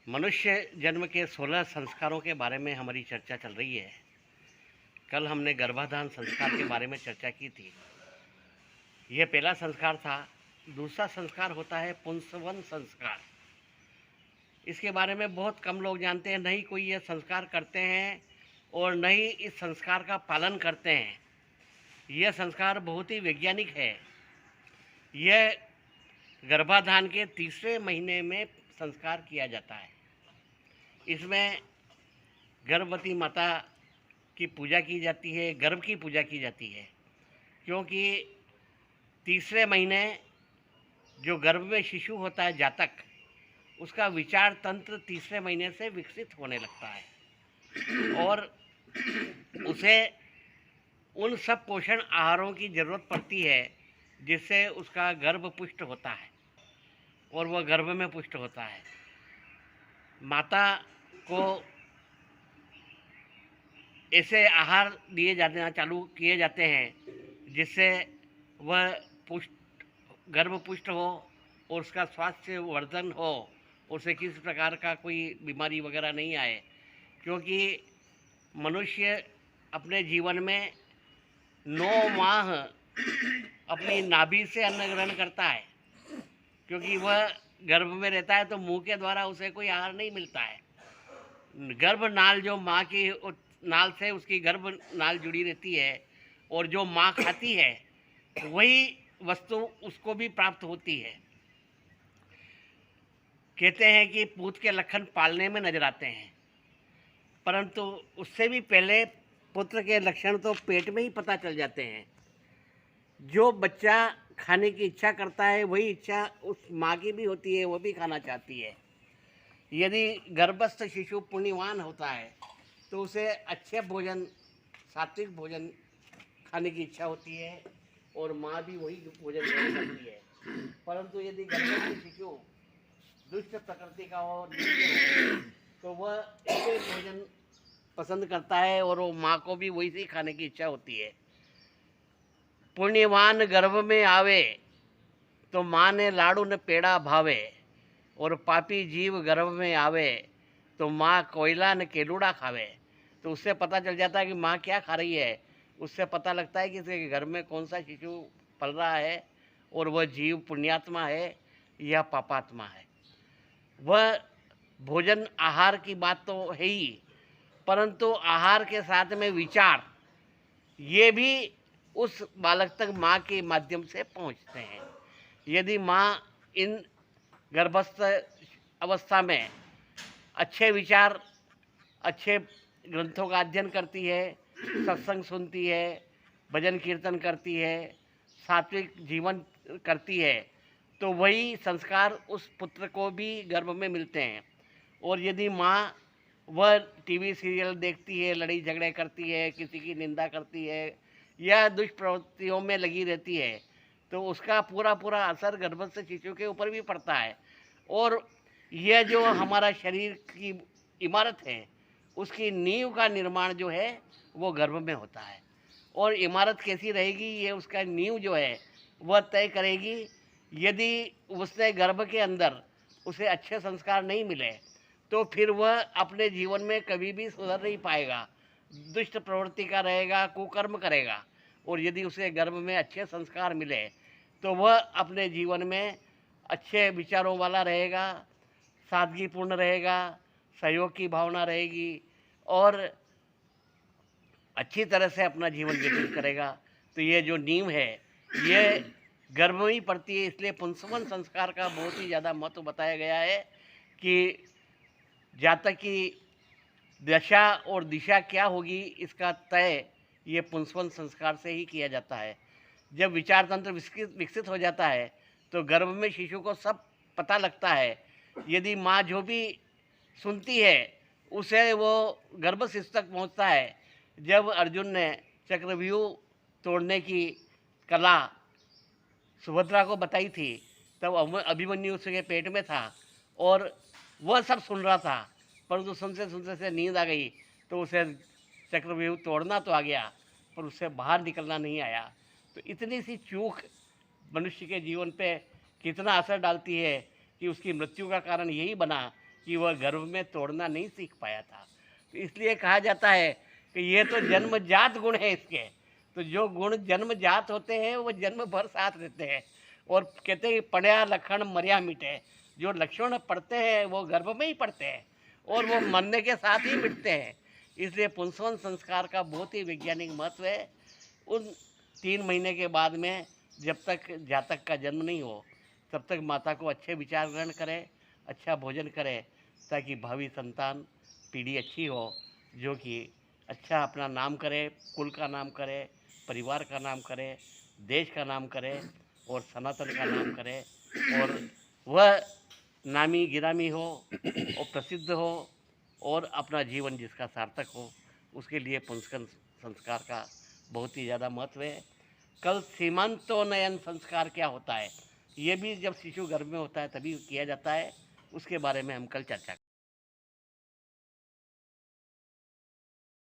मनुष्य जन्म के 16 संस्कारों के बारे में हमारी चर्चा चल रही है। कल हमने गर्भाधान संस्कार के बारे में चर्चा की थी। यह पहला संस्कार था। दूसरा संस्कार होता है पुंसवन संस्कार। इसके बारे में बहुत कम लोग जानते हैं, नहीं कोई यह संस्कार करते हैं और न ही इस संस्कार का पालन करते हैं। यह संस्कार बहुत ही वैज्ञानिक है। यह गर्भाधान के तीसरे महीने में संस्कार किया जाता है। इसमें गर्भवती माता की पूजा की जाती है, गर्भ की पूजा की जाती है, क्योंकि तीसरे महीने जो गर्भ में शिशु होता है जातक, उसका विचार तंत्र तीसरे महीने से विकसित होने लगता है और उसे उन सब पोषण आहारों की ज़रूरत पड़ती है जिससे उसका गर्भ पुष्ट होता है और वह गर्भ में पुष्ट होता है। माता को ऐसे आहार दिए जाते चालू किए जाते हैं जिससे वह गर्भ पुष्ट हो और उसका स्वास्थ्य वर्धन हो, उसे किसी प्रकार का कोई बीमारी वगैरह नहीं आए। क्योंकि मनुष्य अपने जीवन में 9 माह अपनी नाभि से अन्न ग्रहण करता है, क्योंकि वह गर्भ में रहता है तो मुंह के द्वारा उसे कोई आहार नहीं मिलता है। गर्भ नाल जो माँ की नाल से उसकी गर्भ नाल जुड़ी रहती है और जो माँ खाती है वही वस्तु उसको भी प्राप्त होती है। कहते हैं कि पूत के लक्षण पालने में नजर आते हैं, परंतु उससे भी पहले पुत्र के लक्षण तो पेट में ही पता चल जाते हैं। जो बच्चा खाने की इच्छा करता है वही इच्छा उस माँ की भी होती है, वो भी खाना चाहती है। यदि गर्भस्थ शिशु पुण्यवान होता है तो उसे अच्छे भोजन, सात्विक भोजन खाने की इच्छा होती है और माँ भी वही भोजन ग्रहण करती है। परंतु यदि गर्भस्थ शिशु दुष्ट प्रकृति का हो, तो वह ऐसे भोजन पसंद करता है और वो माँ को भी वही से खाने की इच्छा होती है। पुण्यवान गर्भ में आवे तो माँ ने लाड़ू न पेड़ा भावे, और पापी जीव गर्भ में आवे तो माँ कोयला न केलूड़ा खावे। तो उससे पता चल जाता है कि माँ क्या खा रही है। उससे पता लगता है कि इसके घर में कौन सा शिशु पल रहा है और वह जीव पुण्यात्मा है या पापात्मा है। वह भोजन आहार की बात तो है ही, परंतु आहार के साथ में विचार ये भी उस बालक तक माँ के माध्यम से पहुँचते हैं। यदि माँ इन गर्भस्थ अवस्था में अच्छे विचार, अच्छे ग्रंथों का अध्ययन करती है, सत्संग सुनती है, भजन कीर्तन करती है, सात्विक जीवन करती है, तो वही संस्कार उस पुत्र को भी गर्भ में मिलते हैं। और यदि माँ वह टीवी सीरियल देखती है, लड़ाई झगड़े करती है, किसी की निंदा करती है या दुष्प्रवृत्तियों में लगी रहती है, तो उसका पूरा पूरा असर गर्भस्थ शिशु के ऊपर भी पड़ता है। और यह जो हमारा शरीर की इमारत है, उसकी नींव का निर्माण जो है वो गर्भ में होता है। और इमारत कैसी रहेगी ये उसका नींव जो है वह तय करेगी। यदि उसने गर्भ के अंदर उसे अच्छे संस्कार नहीं मिले तो फिर वह अपने जीवन में कभी भी सुधर नहीं पाएगा, दुष्ट प्रवृत्ति का रहेगा, कुकर्म करेगा। और यदि उसे गर्भ में अच्छे संस्कार मिले तो वह अपने जीवन में अच्छे विचारों वाला रहेगा, सादगीपूर्ण रहेगा, सहयोग की भावना रहेगी और अच्छी तरह से अपना जीवन व्यतीत करेगा। तो ये जो नींव है ये गर्भ में ही पड़ती है। इसलिए पुंसवन संस्कार का बहुत ही ज़्यादा महत्व बताया गया है कि जातक की दशा और दिशा क्या होगी इसका तय ये पुंसवन संस्कार से ही किया जाता है। जब विचार तंत्र विकसित हो जाता है तो गर्भ में शिशु को सब पता लगता है। यदि माँ जो भी सुनती है उसे वो गर्भशिशु तक पहुँचता है। जब अर्जुन ने चक्रव्यूह तोड़ने की कला सुभद्रा को बताई थी तब अभिमन्यु उसके पेट में था और वह सब सुन रहा था, परंतु सुनते सुनते से नींद आ गई तो उसे चक्रव्यूह तोड़ना तो आ गया पर उससे बाहर निकलना नहीं आया। तो इतनी सी चूक मनुष्य के जीवन पे कितना असर डालती है कि उसकी मृत्यु का कारण यही बना कि वह गर्भ में तोड़ना नहीं सीख पाया था। तो इसलिए कहा जाता है कि ये तो जन्मजात गुण है इसके। तो जो गुण जन्मजात होते हैं वो जन्म भर साथ रहते हैं। और कहते हैं पढ़या लक्षण मर्या मिटे। जो लक्षण पढ़ते हैं वो गर्भ में ही पढ़ते हैं और वो मरने के साथ ही मिटते हैं। इसलिए पुंसवन संस्कार का बहुत ही वैज्ञानिक महत्व है। उन 3 महीने के बाद में जब तक जातक का जन्म नहीं हो तब तक माता को अच्छे विचार ग्रहण करें, अच्छा भोजन करें, ताकि भावी संतान पीढ़ी अच्छी हो, जो कि अच्छा अपना नाम करे, कुल का नाम करे, परिवार का नाम करे, देश का नाम करे और सनातन का नाम करे और वह नामी गिरामी हो और प्रसिद्ध हो और अपना जीवन जिसका सार्थक हो। उसके लिए पुंस्कन संस्कार का बहुत ही ज़्यादा महत्व है। कल सीमांतोन्नयन संस्कार क्या होता है, ये भी जब शिशु गर्भ में होता है तभी किया जाता है। उसके बारे में हम कल चर्चा